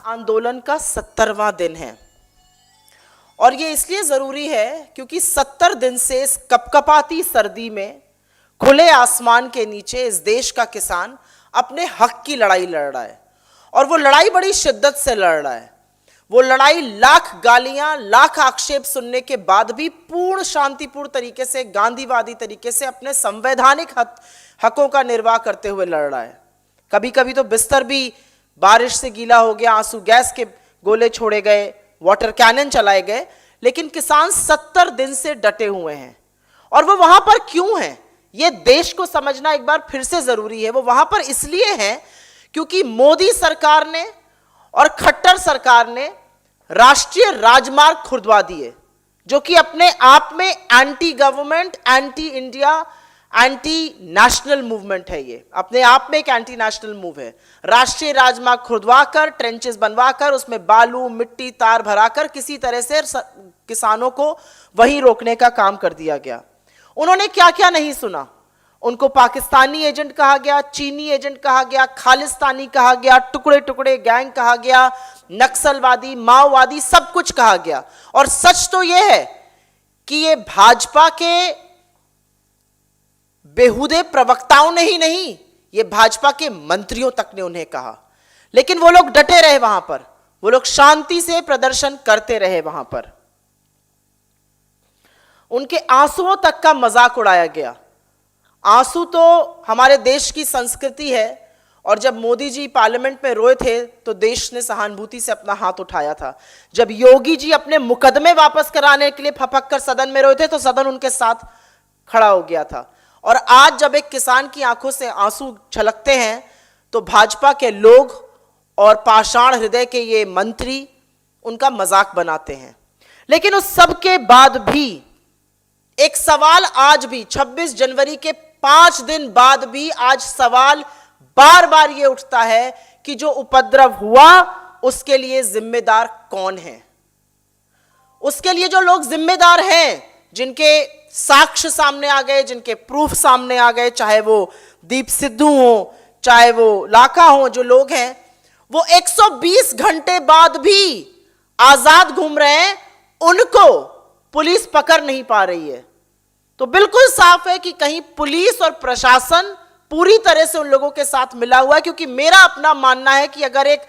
आंदोलन का 70वां दिन है और ये इसलिए जरूरी है क्योंकि 70 दिन से इस कपकपाती सर्दी में खुले आसमान के नीचे इस देश का किसान अपने हक की लड़ाई लड़ रहा है और वो लड़ाई बड़ी शिद्दत से लड़ रहा है। वो लड़ाई लाख गालियां, लाख आक्षेप सुनने के बाद भी पूर्ण शांतिपूर्ण तरीके से, गांधीवादी तरीके से अपने संवैधानिक हकों का निर्वाह करते हुए लड़ रहा है। कभी कभी तो बिस्तर भी बारिश से गीला हो गया, आंसू गैस के गोले छोड़े गए, वाटर कैनन चलाए गए, लेकिन किसान 70 दिन से डटे हुए हैं। और वो वहां पर क्यों हैं, ये देश को समझना एक बार फिर से जरूरी है। वो वहां पर इसलिए हैं क्योंकि मोदी सरकार ने और खट्टर सरकार ने राष्ट्रीय राजमार्ग खुदवा दिए, जो कि अपने आप में anti government, anti India, anti national movement है। ये अपने आप में एक एंटी नेशनल मूव है। राष्ट्रीय राजमार्ग खुदवाकर, ट्रेंचेस बनवाकर, उसमें बालू, मिट्टी, तार भराकर किसी तरह से किसानों को वहीं रोकने का काम कर दिया गया। उन्होंने क्या क्या नहीं सुना। उनको पाकिस्तानी एजेंट कहा गया, चीनी एजेंट कहा गया, खालिस्तानी कहा गया, टुकड़े टुकड़े गैंग कहा गया, नक्सलवादी, माओवादी, सब कुछ कहा गया। और सच तो यह है कि ये भाजपा के बेहुदे प्रवक्ताओं ने ही नहीं, ये भाजपा के मंत्रियों तक ने उन्हें कहा। लेकिन वो लोग डटे रहे वहां पर, वो लोग शांति से प्रदर्शन करते रहे वहां पर। उनके आंसुओं तक का मजाक उड़ाया गया। आंसू तो हमारे देश की संस्कृति है और जब मोदी जी पार्लियामेंट में रोए थे तो देश ने सहानुभूति से अपना हाथ उठाया था। जब योगी जी अपने मुकदमे वापस कराने के लिए फपक कर सदन में रोए थे तो सदन उनके साथ खड़ा हो गया था। और आज जब एक किसान की आंखों से आंसू छलकते हैं तो भाजपा के लोग और पाषाण हृदय के ये मंत्री उनका मजाक बनाते हैं। लेकिन उस सब के बाद भी एक सवाल आज भी 26 जनवरी के 5 दिन बाद भी आज सवाल बार बार ये उठता है कि जो उपद्रव हुआ उसके लिए जिम्मेदार कौन है। उसके लिए जो लोग जिम्मेदार हैं, जिनके साक्ष्य सामने आ गए, जिनके प्रूफ सामने आ गए, चाहे वो दीप सिद्धू हो, चाहे वो लाखा हो, जो लोग हैं वो 120 घंटे बाद भी आजाद घूम रहे हैं, उनको पुलिस पकड़ नहीं पा रही है। तो बिल्कुल साफ है कि कहीं पुलिस और प्रशासन पूरी तरह से उन लोगों के साथ मिला हुआ है। क्योंकि मेरा अपना मानना है कि अगर एक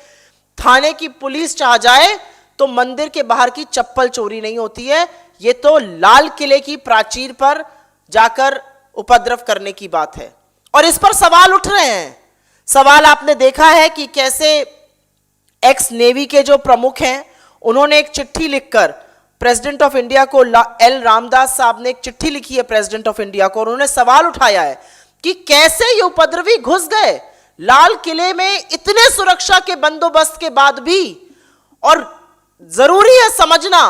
थाने की पुलिस चाह जाए तो मंदिर के बाहर की चप्पल चोरी नहीं होती है, ये तो लाल किले की प्राचीर पर जाकर उपद्रव करने की बात है। और इस पर सवाल उठ रहे हैं। सवाल आपने देखा है कि कैसे एक्स नेवी के जो प्रमुख हैं उन्होंने एक चिट्ठी लिखकर प्रेसिडेंट ऑफ इंडिया को, एल रामदास साहब ने एक चिट्ठी लिखी है प्रेसिडेंट ऑफ इंडिया को, और उन्होंने सवाल उठाया है कि कैसे ये उपद्रवी घुस गए लाल किले में इतने सुरक्षा के बंदोबस्त के बाद भी। और जरूरी है समझना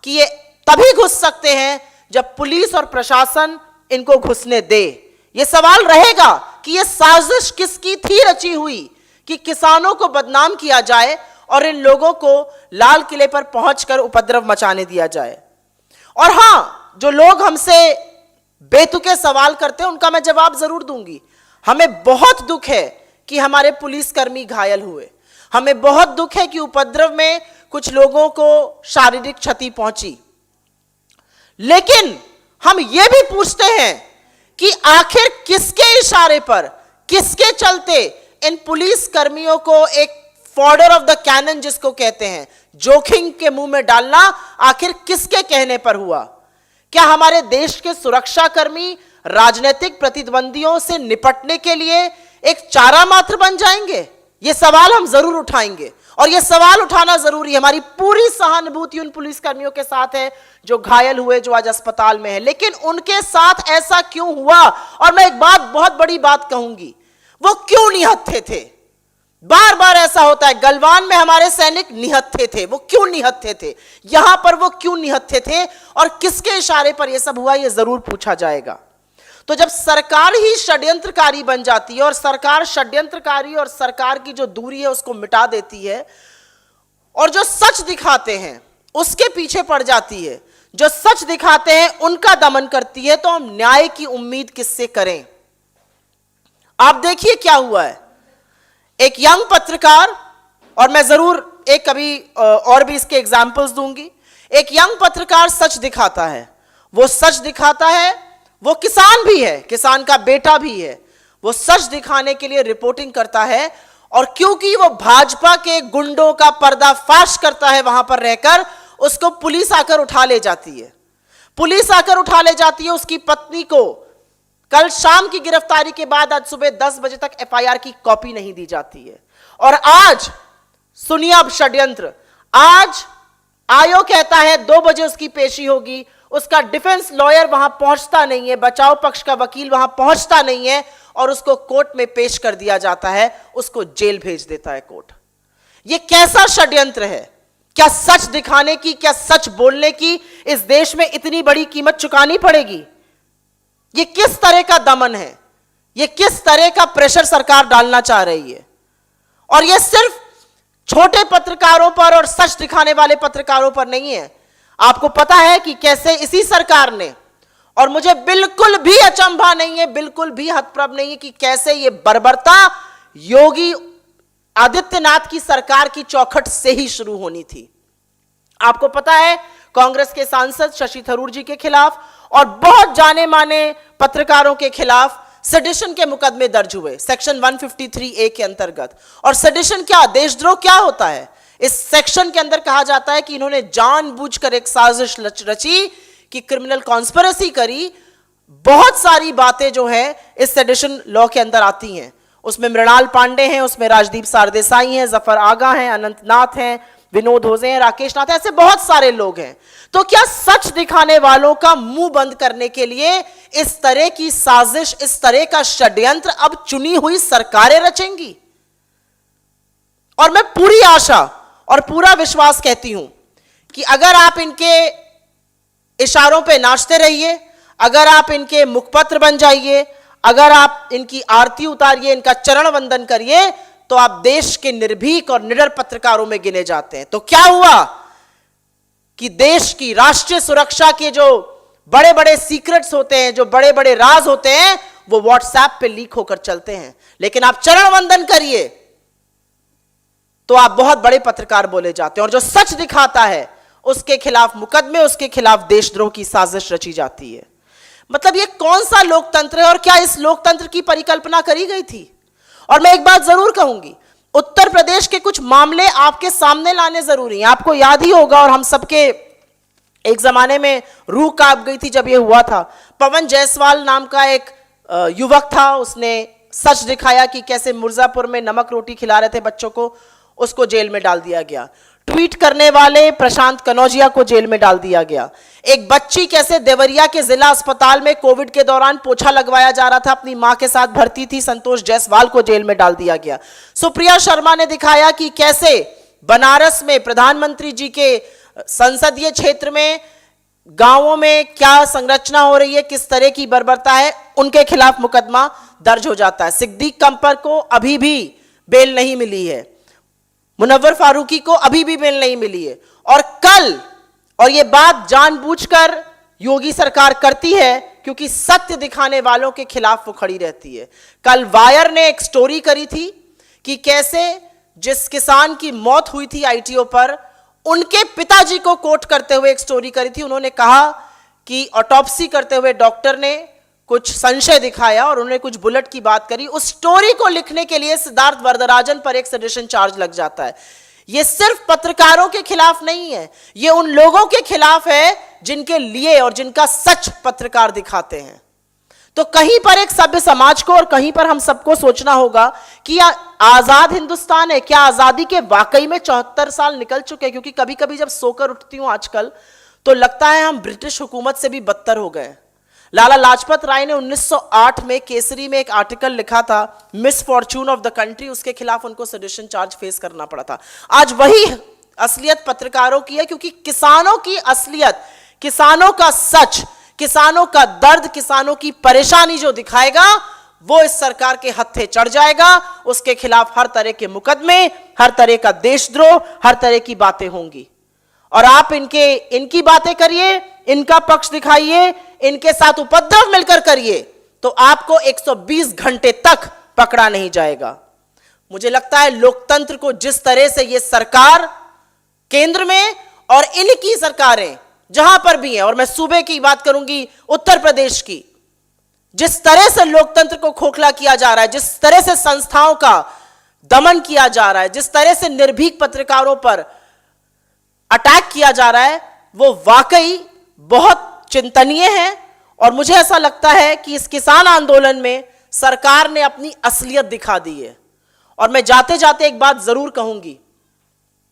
कि ये तभी घुस सकते हैं जब पुलिस और प्रशासन इनको घुसने दे। ये सवाल रहेगा कि ये साजिश किसकी थी रची हुई कि किसानों को बदनाम किया जाए और इन लोगों को लाल किले पर पहुंचकर उपद्रव मचाने दिया जाए। और हां, जो लोग हमसे बेतुके सवाल करते हैं उनका मैं जवाब जरूर दूंगी। हमें बहुत दुख है कि हमारे पुलिसकर्मी घायल हुए, हमें बहुत दुख है कि उपद्रव में कुछ लोगों को शारीरिक क्षति पहुंची। लेकिन हम यह भी पूछते हैं कि आखिर किसके इशारे पर, किसके चलते इन पुलिस कर्मियों को एक फॉर्डर ऑफ द कैनन जिसको कहते हैं, जोखिम के मुंह में डालना आखिर किसके कहने पर हुआ? क्या हमारे देश के सुरक्षा कर्मी राजनीतिक प्रतिद्वंदियों से निपटने के लिए एक चारा मात्र बन जाएंगे? ये सवाल हम जरूर उठाएंगे और ये सवाल उठाना जरूरी है। हमारी पूरी सहानुभूति उन पुलिसकर्मियों के साथ है जो घायल हुए, जो आज अस्पताल में है। लेकिन उनके साथ ऐसा क्यों हुआ? और मैं एक बात, बहुत बड़ी बात कहूंगी, वो क्यों निहत्थे थे? बार बार ऐसा होता है, गलवान में हमारे सैनिक निहत्थे थे, वो क्यों निहत्थे थे? यहां पर वो क्यों निहत्थे थे और किसके इशारे पर यह सब हुआ, यह जरूर पूछा जाएगा। तो जब सरकार ही षड्यंत्रकारी बन जाती है और सरकार षड्यंत्रकारी और सरकार की जो दूरी है उसको मिटा देती है और जो सच दिखाते हैं उसके पीछे पड़ जाती है, जो सच दिखाते हैं उनका दमन करती है, तो हम न्याय की उम्मीद किससे करें? आप देखिए क्या हुआ है। एक यंग पत्रकार, और मैं जरूर एक कभी और भी इसके एग्जाम्पल्स दूंगी। एक यंग पत्रकार सच दिखाता है, वो सच दिखाता है, वो किसान भी है, किसान का बेटा भी है, वो सच दिखाने के लिए रिपोर्टिंग करता है। और क्योंकि वो भाजपा के गुंडों का पर्दाफाश करता है वहां पर रहकर, उसको पुलिस आकर उठा ले जाती है, पुलिस आकर उठा ले जाती है। उसकी पत्नी को कल शाम की गिरफ्तारी के बाद आज सुबह 10 बजे तक एफआईआर की कॉपी नहीं दी जाती है। और आज सुनिए अब षड्यंत्र, आज आयोग कहता है 2 बजे उसकी पेशी होगी, उसका डिफेंस लॉयर वहां पहुंचता नहीं है, बचाव पक्ष का वकील वहां पहुंचता नहीं है और उसको कोर्ट में पेश कर दिया जाता है, उसको जेल भेज देता है कोर्ट। यह कैसा षड्यंत्र है? क्या सच दिखाने की, क्या सच बोलने की इस देश में इतनी बड़ी कीमत चुकानी पड़ेगी? यह किस तरह का दमन है? यह किस तरह का प्रेशर सरकार डालना चाह रही है? और यह सिर्फ छोटे पत्रकारों पर और सच दिखाने वाले पत्रकारों पर नहीं है। आपको पता है कि कैसे इसी सरकार ने, और मुझे बिल्कुल भी अचंभा नहीं है, बिल्कुल भी हतप्रभ नहीं है कि कैसे यह बर्बरता योगी आदित्यनाथ की सरकार की चौखट से ही शुरू होनी थी। आपको पता है कांग्रेस के सांसद शशि थरूर जी के खिलाफ और बहुत जाने माने पत्रकारों के खिलाफ सेडिशन के मुकदमे दर्ज हुए सेक्शन 153A के अंतर्गत। और सेडिशन क्या, देशद्रोह क्या होता है? इस सेक्शन के अंदर कहा जाता है कि इन्होंने जानबूझकर एक साजिश रची, कि क्रिमिनल कॉन्स्पिरेसी करी। बहुत सारी बातें जो है इस सेडिशन लॉ के अंदर आती हैं। उसमें मृणाल पांडे हैं, उसमें राजदीप सारदेसाई हैं, जफर आगा हैं, अनंतनाथ हैं, विनोद होजे हैं, राकेश नाथ हैं, ऐसे बहुत सारे लोग हैं। तो क्या सच दिखाने वालों का मुंह बंद करने के लिए इस तरह की साजिश, इस तरह का षड्यंत्र अब चुनी हुई सरकारें रचेंगी? और मैं पूरी आशा और पूरा विश्वास कहती हूं कि अगर आप इनके इशारों पे नाचते रहिए, अगर आप इनके मुखपत्र बन जाइए, अगर आप इनकी आरती उतारिए, इनका चरण वंदन करिए, तो आप देश के निर्भीक और निडर पत्रकारों में गिने जाते हैं। तो क्या हुआ कि देश की राष्ट्रीय सुरक्षा के जो बड़े बड़े सीक्रेट्स होते हैं, जो बड़े बड़े राज होते हैं, वो व्हाट्सएप पे लीक होकर चलते हैं। लेकिन आप चरण वंदन करिए तो आप बहुत बड़े पत्रकार बोले जाते हैं। और जो सच दिखाता है उसके खिलाफ मुकदमे, उसके खिलाफ देशद्रोह की साजिश रची जाती है। मतलब ये कौन सा लोकतंत्र है? और क्या इस लोकतंत्र की परिकल्पना करी गई थी? और मैं एक बात जरूर कहूंगी, उत्तर प्रदेश के कुछ मामले आपके सामने लाने जरूरी हैं। आपको याद ही होगा, और हम सबके एक जमाने में रूह कांप गई थी जब यह हुआ था। पवन जायसवाल नाम का एक युवक था, उसने सच दिखाया कि कैसे मिर्जापुर में नमक रोटी खिला रहे थे बच्चों को, उसको जेल में डाल दिया गया। ट्वीट करने वाले प्रशांत कनौजिया को जेल में डाल दिया गया। एक बच्ची कैसे देवरिया के जिला अस्पताल में कोविड के दौरान पोछा लगवाया जा रहा था, अपनी मां के साथ भर्ती थी, संतोष जायसवाल को जेल में डाल दिया गया। सुप्रिया शर्मा ने दिखाया कि कैसे बनारस में प्रधानमंत्री जी के संसदीय क्षेत्र में गांवों में क्या संरचना हो रही है, किस तरह की बर्बरता है, उनके खिलाफ मुकदमा दर्ज हो जाता है। सिद्दीक कंपर को अभी भी बेल नहीं मिली है, मुनव्वर फारूकी को अभी भी बेल नहीं मिली है। और कल, और यह बात जानबूझकर योगी सरकार करती है क्योंकि सत्य दिखाने वालों के खिलाफ वो खड़ी रहती है। कल वायर ने एक स्टोरी करी थी कि कैसे जिस किसान की मौत हुई थी आईटीओ पर, उनके पिताजी को कोट करते हुए एक स्टोरी करी थी। उन्होंने कहा कि ऑटोप्सी करते हुए डॉक्टर ने कुछ संशय दिखाया और उन्होंने कुछ बुलेट की बात करी। उस स्टोरी को लिखने के लिए सिद्धार्थ वरदराजन पर एक सेडिशन चार्ज लग जाता है। यह सिर्फ पत्रकारों के खिलाफ नहीं है, यह उन लोगों के खिलाफ है जिनके लिए और जिनका सच पत्रकार दिखाते हैं। तो कहीं पर एक सभ्य समाज को और कहीं पर हम सबको सोचना होगा कि आजाद हिंदुस्तान है, क्या आजादी के वाकई में 74 साल निकल चुके हैं? क्योंकि कभी कभी जब सोकर उठती हूं आजकल तो लगता है हम ब्रिटिश हुकूमत से भी बदतर हो गए। लाला लाजपत राय ने 1908 में केसरी में एक आर्टिकल लिखा था, miss Fortune of the country, उसके खिलाफ उनको सेडिशन चार्ज फेस करना पड़ा था। आज वही असलियत पत्रकारों की है, क्योंकि किसानों की असलियत, किसानों का सच, किसानों का दर्द, किसानों की परेशानी जो दिखाएगा वो इस सरकार के हत्थे चढ़ जाएगा। उसके खिलाफ हर तरह के मुकदमे, हर तरह का देशद्रोह, हर तरह की बातें होंगी। और आप इनकी बातें करिए, इनका पक्ष दिखाइए, इनके साथ उपद्रव मिलकर करिए, तो आपको 120 घंटे तक पकड़ा नहीं जाएगा। मुझे लगता है लोकतंत्र को जिस तरह से यह सरकार केंद्र में और इनकी सरकारें जहां पर भी हैं, और मैं सूबे की बात करूंगी, उत्तर प्रदेश की, जिस तरह से लोकतंत्र को खोखला किया जा रहा है, जिस तरह से संस्थाओं का दमन किया जा रहा है, जिस तरह से निर्भीक पत्रकारों पर अटैक किया जा रहा है, वो वाकई बहुत चिंतनीय है। और मुझे ऐसा लगता है कि इस किसान आंदोलन में सरकार ने अपनी असलियत दिखा दी है। और मैं जाते जाते एक बात जरूर कहूंगी,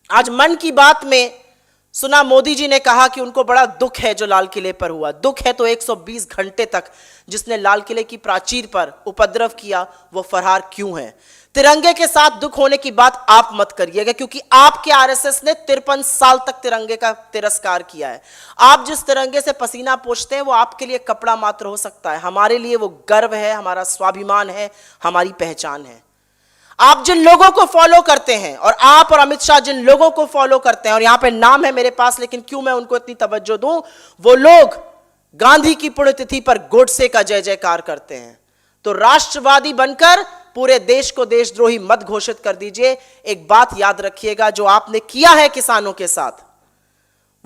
आज मन की बात में सुना मोदी जी ने कहा कि उनको बड़ा दुख है जो लाल किले पर हुआ। दुख है तो 120 घंटे तक जिसने लाल किले की प्राचीर पर उपद्रव किया वो फरार क्यों है। तिरंगे के साथ दुख होने की बात आप मत करिएगा, क्योंकि आपके आरएसएस ने 53 साल तक तिरंगे का तिरस्कार किया है। आप जिस तिरंगे से पसीना पोंछते हैं वो आपके लिए कपड़ा मात्र हो सकता है, हमारे लिए वो गर्व है, हमारा स्वाभिमान है, हमारी पहचान है। आप जिन लोगों को फॉलो करते हैं, और आप और अमित शाह जिन लोगों को फॉलो करते हैं, और यहां पे नाम है मेरे पास लेकिन क्यों मैं उनको इतनी तवज्जो दूं, वो लोग गांधी की पुण्यतिथि पर गोडसे का जय जयकार करते हैं। तो राष्ट्रवादी बनकर पूरे देश को देशद्रोही मत घोषित कर दीजिए। एक बात याद रखिएगा, जो आपने किया है किसानों के साथ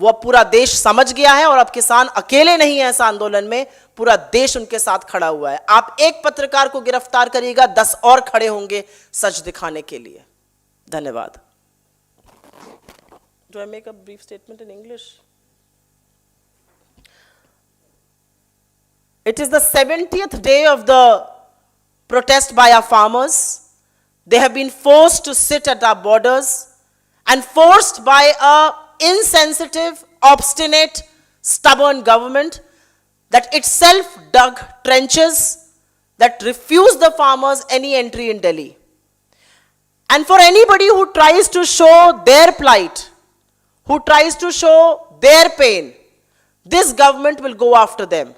वो अब पूरा देश समझ गया है, और अब किसान अकेले नहीं है इस आंदोलन में, पूरा देश उनके साथ खड़ा हुआ है। आप एक पत्रकार को गिरफ्तार करिएगा, 10 और खड़े होंगे सच दिखाने के लिए। धन्यवाद। Do I make a brief statement in English? It is the 70th day of the protest by our farmers. They have been forced to sit at our borders and forced by a insensitive, obstinate, stubborn government that itself dug trenches that refused the farmers any entry in Delhi. And for anybody who tries to show their plight, who tries to show their pain, this government will go after them.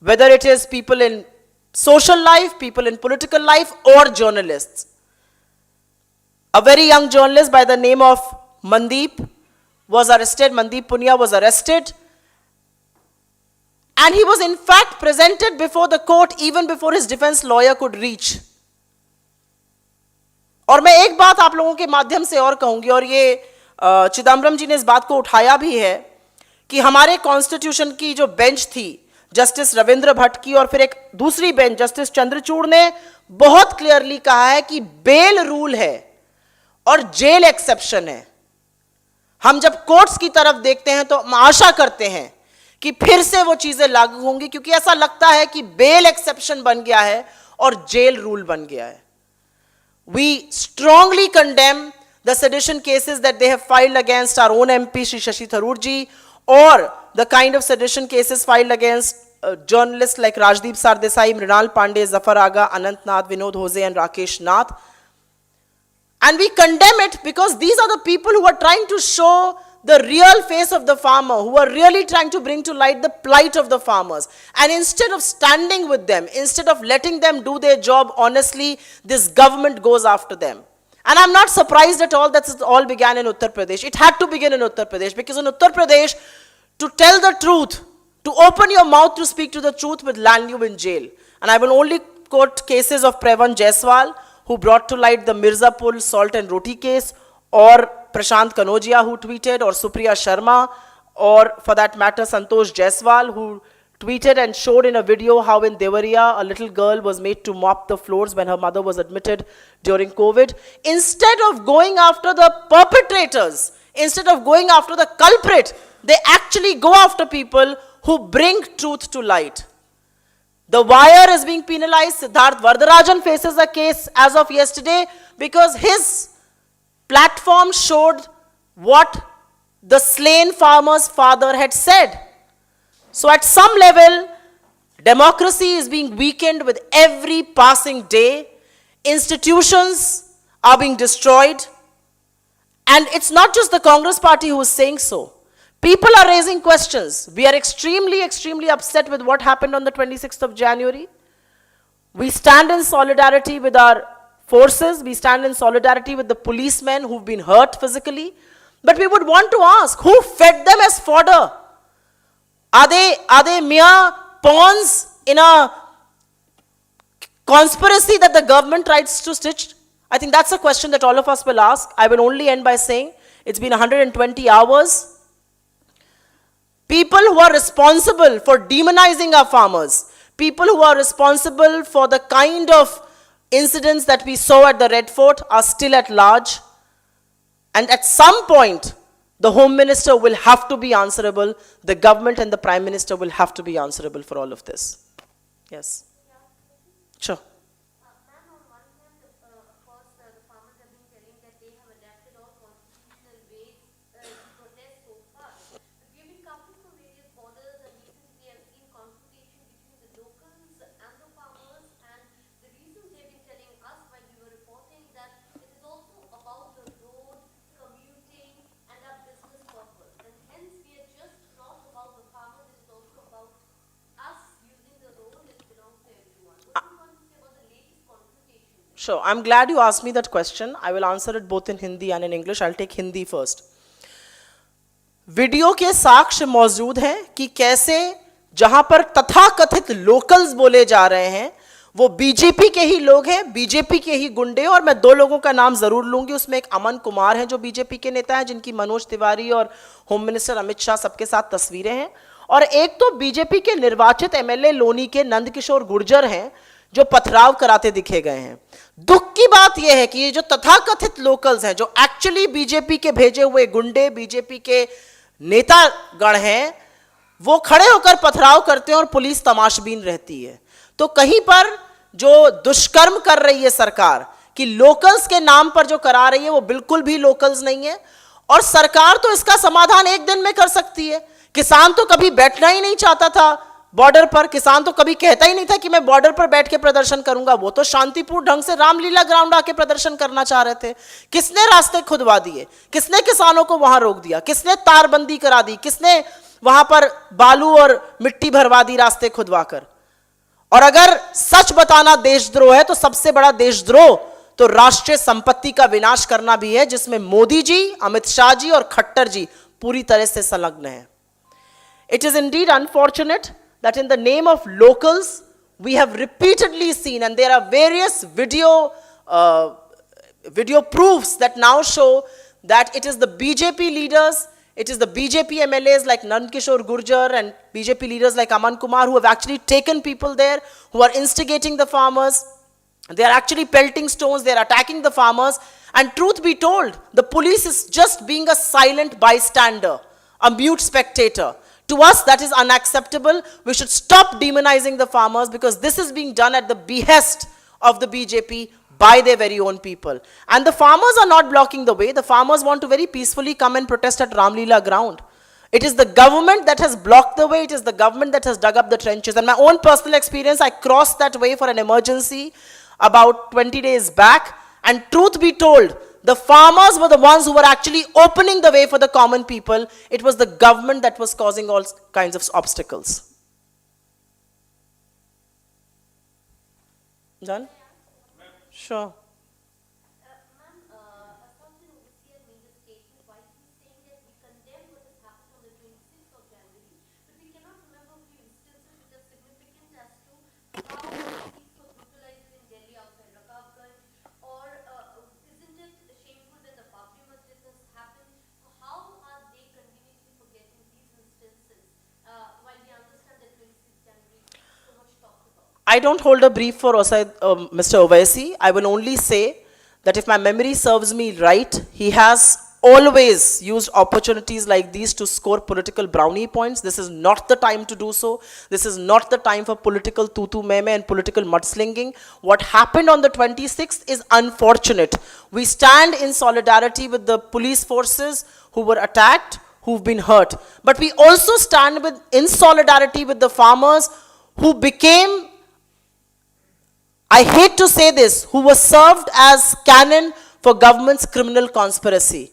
Whether it is people in social life, people in political life, or journalists. A very young journalist by the name of Mandeep was arrested. Mandeep Punia was arrested, and he was in fact presented before the court even before his defense lawyer could reach. और मैं एक बात आप लोगों के माध्यम से और कहूंगी, और ये चिदम्बरम जी ने इस बात को उठाया भी है कि हमारे कॉन्स्टिट्यूशन की जो बेंच थी जस्टिस रविंद्र भट्ट की, और फिर एक दूसरी बेंच जस्टिस चंद्रचूड़ ने बहुत क्लियरली कहा है कि बेल रूल है और जेल एक्सेप्शन है। हम जब कोर्ट्स की तरफ देखते हैं तो हम आशा करते हैं कि फिर से वो चीजें लागू होंगी, क्योंकि ऐसा लगता है कि बेल एक्सेप्शन बन गया है और जेल रूल बन गया है। We strongly condemn the sedition cases that they have filed against our own MP Shri Shashi Tharoor ji, or the kind of sedition cases filed against journalists like Rajdeep Sardesai, Mrinal Pandey, Zafar Agha, Anant Nath, Vinod Hose and Rakesh Nath. And we condemn it because these are the people who are trying to show the real face of the farmer, who are really trying to bring to light the plight of the farmers. And instead of standing with them, instead of letting them do their job honestly, this government goes after them. And I'm not surprised at all that it all began in Uttar Pradesh. It had to begin in Uttar Pradesh, because in Uttar Pradesh, to tell the truth, to open your mouth to speak to the truth will land you in jail. And I will only quote cases of Prevan Jaiswal, who brought to light the Mirzapur salt and roti case, or Prashant Kanojia, who tweeted, or Supriya Sharma, or for that matter Santosh Jaiswal, who tweeted and showed in a video how in Devariya a little girl was made to mop the floors when her mother was admitted during COVID. Instead of going after the perpetrators, instead of going after the culprit, they actually go after people who bring truth to light. The Wire is being penalized. Siddharth Vardarajan faces a case as of yesterday because his platform showed what the slain farmer's father had said. So at some level, democracy is being weakened with every passing day. Institutions are being destroyed. And it's not just the Congress party who is saying so. People are raising questions. We are extremely, extremely upset with what happened on the 26th of January. We stand in solidarity with our forces. We stand in solidarity with the policemen who've been hurt physically. But we would want to ask, who fed them as fodder? Are they mere pawns in a conspiracy that the government tries to stitch? I think that's a question that all of us will ask. I will only end by saying, It's been 120 hours. People who are responsible for demonizing our farmers, people who are responsible for the kind of incidents that we saw at the Red Fort are still at large. And at some point, the Home Minister will have to be answerable. The government and the Prime Minister will have to be answerable for all of this. Yes. Sure. Ma'am, on one hand, of course, the farmers have been telling that they have adapted all constitutional ways to protest so far. But we have been coming from various borders, and recently we have seen confrontation between the locals and the farmers. And the reasons they have been telling us while we were reporting that it is also about the road, commuting, and our business purpose. And hence, we are just not about the farmers, it is also about us using the road, it belongs to everyone. What do you want to say about the latest confrontation? Sure. I'm glad you asked me that question. I will answer it both in Hindi and in English. I'll take Hindi first. Video के साक्ष्य मौजूद हैं कि कैसे जहां पर तथाकथित locals बोले जा रहे हैं वो बीजेपी के ही लोग हैं, बीजेपी के ही गुंडे। और मैं दो लोगों का नाम जरूर लूंगी। उसमें एक अमन कुमार हैं जो बीजेपी के नेता हैं, जिनकी मनोज तिवारी और होम मिनिस्टर अमित शाह सबके साथ तस्वीरें हैं। और एक तो बीजेपी के निर्वाचित एमएलए लोनी के नंदकिशोर गुर्जर हैं जो पथराव कराते दिखे गए हैं। दुख की बात यह है कि ये जो तथाकथित लोकल्स हैं, जो एक्चुअली बीजेपी के भेजे हुए गुंडे, बीजेपी के नेतागण हैं, वो खड़े होकर पथराव करते हैं और पुलिस तमाशबीन रहती है। तो कहीं पर जो दुष्कर्म कर रही है सरकार कि लोकल्स के नाम पर जो करा रही है वो बिल्कुल भी लोकल्स नहीं है। और सरकार तो इसका समाधान एक दिन में कर सकती है। किसान तो कभी बैठना ही नहीं चाहता था बॉर्डर पर, किसान तो कभी कहता ही नहीं था कि मैं बॉर्डर पर बैठ के प्रदर्शन करूंगा। वो तो शांतिपूर्ण ढंग से रामलीला ग्राउंड आके प्रदर्शन करना चाह रहे थे। किसने रास्ते खुदवा दिए? किसने किसानों को वहां रोक दिया? किसने तारबंदी करा दी? किसने वहां पर बालू और मिट्टी भरवा दी रास्ते खुदवा कर? और अगर सच बताना देशद्रोह है तो सबसे बड़ा देशद्रोह तो राष्ट्रीय संपत्ति का विनाश करना भी है, जिसमें मोदी जी, अमित शाह जी और खट्टर जी पूरी तरह से संलग्न हैं। It is indeed unfortunate that in the name of locals, we have repeatedly seen, and there are various video proofs that now show that it is the BJP leaders, it is the BJP MLAs like Nandkishore Gurjar and BJP leaders like Aman Kumar who have actually taken people there, who are instigating the farmers. They are actually pelting stones, they are attacking the farmers. And truth be told, the police is just being a silent bystander, a mute spectator. To us, that is unacceptable. We should stop demonizing the farmers because this is being done at the behest of the BJP by their very own people. And the farmers are not blocking the way. The farmers want to very peacefully come and protest at Ramlila ground. It is the government that has blocked the way. It is the government that has dug up the trenches. And my own personal experience, I crossed that way for an emergency about 20 days back. And truth be told, the farmers were the ones who were actually opening the way for the common people. It was the government that was causing all kinds of obstacles. Done? Sure. Ma'am, a certain overseer made a statement while he's saying that we condemn what has happened on the 26th of January, but we cannot remember a few instances which are significant as to how police were brutalized in Delhi outside Rakabganj, or isn't it shameful when the Babri Masjid has happened? So how are they continuously forgetting these instances while we understand that 26th January is so much talked about? I don't hold a brief for Mr. Owaisi. I will only say that if my memory serves me right, he has always used opportunities like these to score political brownie points. This is not the time to do so. This is not the time for political tutu meme and political mudslinging. What happened on the 26th is unfortunate. We stand in solidarity with the police forces who were attacked, who've been hurt. But we also stand in solidarity with the farmers who became, I hate to say this, who were served as cannon for government's criminal conspiracy.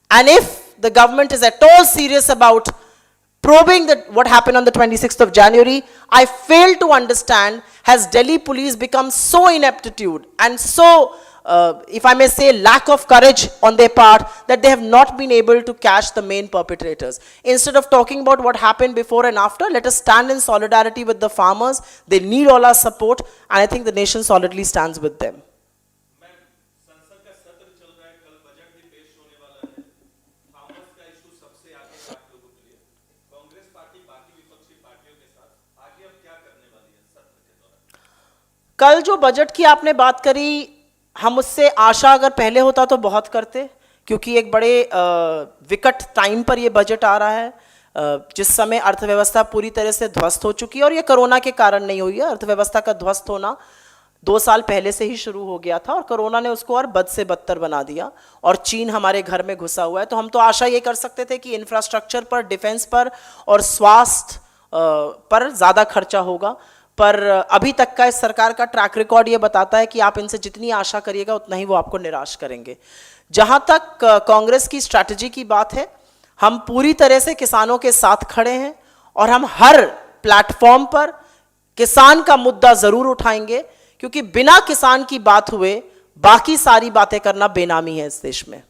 And if the government is at all serious about probing what happened on the 26th of January, I fail to understand, has Delhi police become so ineptitude and so, if I may say, lack of courage on their part that they have not been able to catch the main perpetrators. Instead of talking about what happened before and after, let us stand in solidarity with the farmers. They need all our support, and I think the nation solidly stands with them. कल जो budget की आपने बात करी, हम उससे आशा अगर पहले होता तो बहुत करते, क्योंकि एक बड़े विकट टाइम पर ये बजट आ रहा है, जिस समय अर्थव्यवस्था पूरी तरह से ध्वस्त हो चुकी है। और ये कोरोना के कारण नहीं हुई है, अर्थव्यवस्था का ध्वस्त होना 2 साल पहले से ही शुरू हो गया था और कोरोना ने उसको और बद से बदतर बना दिया और चीन हमारे घर में घुसा हुआ है। तो हम तो आशा ये कर सकते थे कि इंफ्रास्ट्रक्चर पर, डिफेंस पर और स्वास्थ्य पर ज़्यादा खर्चा होगा, पर अभी तक का इस सरकार का ट्रैक रिकॉर्ड ये बताता है कि आप इनसे जितनी आशा करिएगा उतना ही वो आपको निराश करेंगे। जहाँ तक कांग्रेस की स्ट्रैटेजी की बात है, हम पूरी तरह से किसानों के साथ खड़े हैं और हम हर प्लेटफॉर्म पर किसान का मुद्दा ज़रूर उठाएंगे, क्योंकि बिना किसान की बात हुए बाकी सारी बातें करना बेनामी है इस देश में।